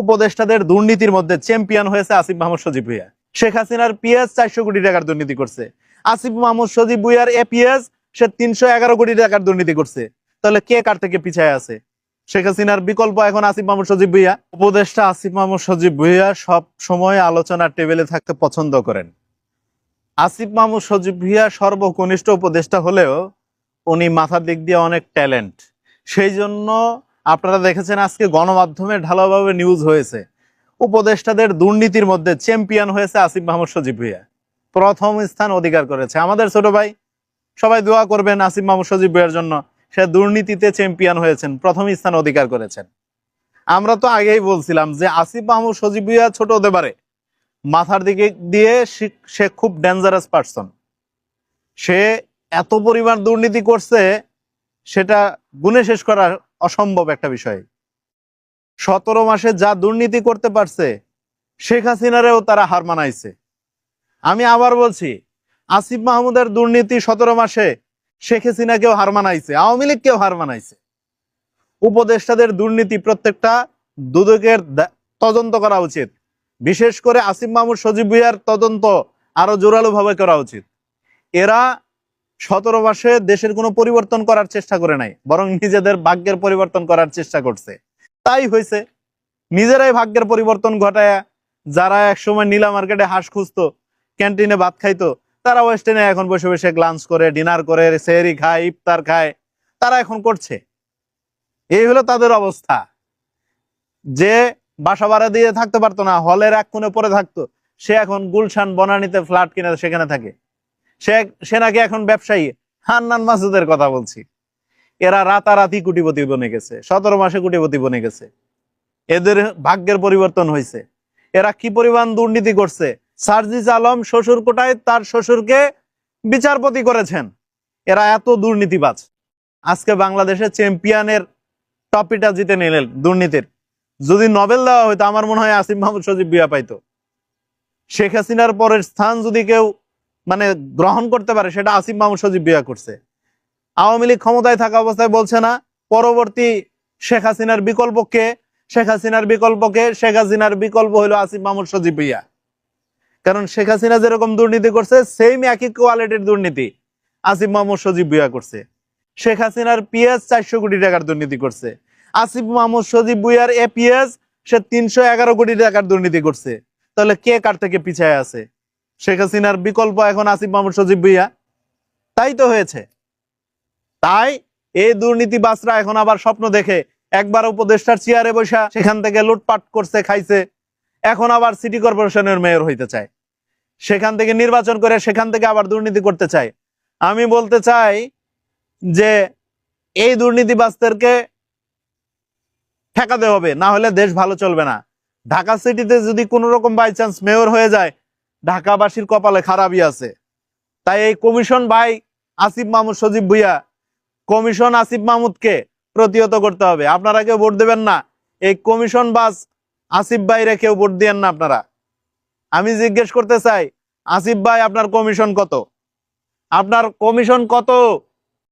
উপদেষ্টাদের দুর্নীতির মধ্যে চ্যাম্পিয়ন হয়েছে আসিফ মাহমুদ সজীব ভুঁইয়া। শেখ হাসিনার পিএস 400 কোটি টাকার দুর্নীতি করছে, আসিফ মাহমুদ সজীব ভুঁইয়ার এপিএস সে 311 কোটি টাকার দুর্নীতি করছে। তাহলে কে কার থেকে পিছায় আছে? শেখ হাসিনার বিকল্প এখন আসিফ মাহমুদ সজীব ভুঁইয়া। উপদেষ্টা আসিফ মাহমুদ সজীব ভুঁইয়া সব সময় আলোচনার টেবিলে থাকতে পছন্দ করেন। আসিফ মাহমুদ সজীব ভুঁইয়া সর্বকনিষ্ঠ উপদেষ্টা হলেও উনি মাথার দিক দিয়ে অনেক ট্যালেন্ট। সেই জন্য আপনারা দেখেছেন আজকে গণমাধ্যমে ঢালাওভাবে নিউজ হয়েছে, উপদেষ্টাদের দুর্নীতির মধ্যে চ্যাম্পিয়ন হয়েছে আসিফ মাহমুদ সজীব ভুঁইয়া, প্রথম স্থান অধিকার করেছে। আমাদের ছোট ভাই, সবাই দোয়া করবেন আসিফ মাহমুদ সজীব ভুঁইয়ার জন্য। সে দুর্নীতিতে চ্যাম্পিয়ন হয়েছেন, প্রথম স্থান অধিকার করেছেন। আমরা তো আগেই বলছিলাম যে আসিফ মাহমুদ সজীব ভুঁইয়া ছোট হতে পারে, মাথার দিকে দিয়ে সে খুব ডেঞ্জারাস পার্সন। সে এত পরিমাণ দুর্নীতি করছে সেটা গুণে শেষ করা অসম্ভব একটা বিষয়। 17 মাসে যা দুর্নীতি করতে পারছে শেখ হাসিনারেও তারা হার মানাইছে। আমি আবার বলছি, আসিফ মাহমুদের দুর্নীতি 17 মাসে শেখ হাসিনাকেও হার মানাইছে, আওয়ামী লীগকেও হার মানাইছে। উপদেষ্টাদের দুর্নীতি প্রত্যেকটা দুদকের তদন্ত করা উচিত, বিশেষ করে আসিফ মাহমুদ সজীব ভুঁইয়ার তদন্ত আরো জোরালো ভাবে করা উচিত। এরা 17 মাসে দেশের কোনো পরিবর্তন করার চেষ্টা করে নাই, বরং নিজেদের ভাগ্যের পরিবর্তন করার চেষ্টা করছে। তাই হয়েছে, নিজেরাই ভাগ্যের পরিবর্তন ঘটায়। যারা একসময় নীলা মার্কেটে হাঁস খুঁজতো, ক্যান্টিনে ভাত খাইতো, তারা ওয়েস্টার্নে এখন বসে বসে লাঞ্চ করে, ডিনার করে, সেহরি খায়, ইফতার খায়, তারা এখন করছে। এই হলো তাদের অবস্থা। যে বাসা ভাড়া দিয়ে থাকতে পারতো না, হলের এক কোণে পড়ে থাকতো, সে এখন গুলশান বনানীতে ফ্ল্যাট কিনে সেখানে থাকে। সে নাকি এখন ব্যবসায়ী। হান্নান মাসুদের কথা বলছি। এরা রাতারাতি কোটিপতি বনে গেছে, 17 মাসে কোটিপতি বনে গেছে। এদের ভাগ্যের পরিবর্তন হয়েছে। এরা কি পরিমাণ দুর্নীতি করছে। সার্জিস আলম শ্বশুর কোটায় তার শ্বশুরকে বিচারপতি করেছেন। এরা এত দুর্নীতিবাজ। আজকে বাংলাদেশে চ্যাম্পিয়নের ট্রফিটা জিতে নিলেন দুর্নীতির। যদি নোবেল দেওয়া হইতো আমার মনে হয় আসিফ মাহমুদ সজীব ভুঁইয়া পাইতো। শেখ হাসিনার পরের স্থান যদি কেউ গ্রহণ করতে পারে সেটা আসিফ মাহমুদ সজীব ভুঁইয়া করছে। আওয়ামী লীগ ক্ষমতায় থাকা অবস্থায় বলছে না পরবর্তী শেখ হাসিনার বিকল্প কে? শেখ হাসিনার বিকল্প হলো আসিফ মাহমুদ সজীব ভুঁইয়া। কারণ শেখ হাসিনা যেরকম দুর্নীতি করছে সেম একই কোয়ালিটির দুর্নীতি আসিফ মাহমুদ সজীব ভুঁইয়া করছে। শেখ হাসিনার পিএস 400 কোটি টাকার দুর্নীতি করছে, আসিফ মাহমুদ সজীব ভুঁইয়ার এপিএস সে 311 কোটি টাকার দুর্নীতি করছে। তাহলে কে কার থেকে পিছায় আছে? শেখ হাসিনার বিকল্প এখন আসিফ মাহমুদ সজীব ভুঁইয়া। তাই তো হয়েছে। তাই এই দুর্নীতিবাজরা এখন আবার স্বপ্ন দেখে একবার উপদেষ্টার চেয়ারে বসা সেখান থেকে লুটপাট করছে, খাইছে, এখন আবার সিটি কর্পোরেশনের মেয়র হইতে চায়, সেখান থেকে নির্বাচন করে সেখান থেকে আবার দুর্নীতি করতে চায়। আমি বলতে চাই যে এই দুর্নীতিবাজদেরকে ঠেকাতে হবে, না হলে দেশ ভালো চলবে না। ঢাকা সিটিতে যদি কোনো রকম বাই চান্স মেয়র হয়ে যায়, ঢাকাবাসীর কপালে খারাপই আছে। তাই এই কমিশন ভাই আসিফ মাহমুদ সজীব ভুঁইয়া, কমিশন আসিফ মাহমুদকে প্রতিহত করতে হবে। আপনারা কেউ ভোট দেবেন না, এই কমিশন বাস আসিফ ভাইরে কেউ ভোট দিয়েন না আপনারা। আমি জিজ্ঞেস করতে চাই, আসিফ ভাই আপনার কমিশন কত? আপনার কমিশন কত?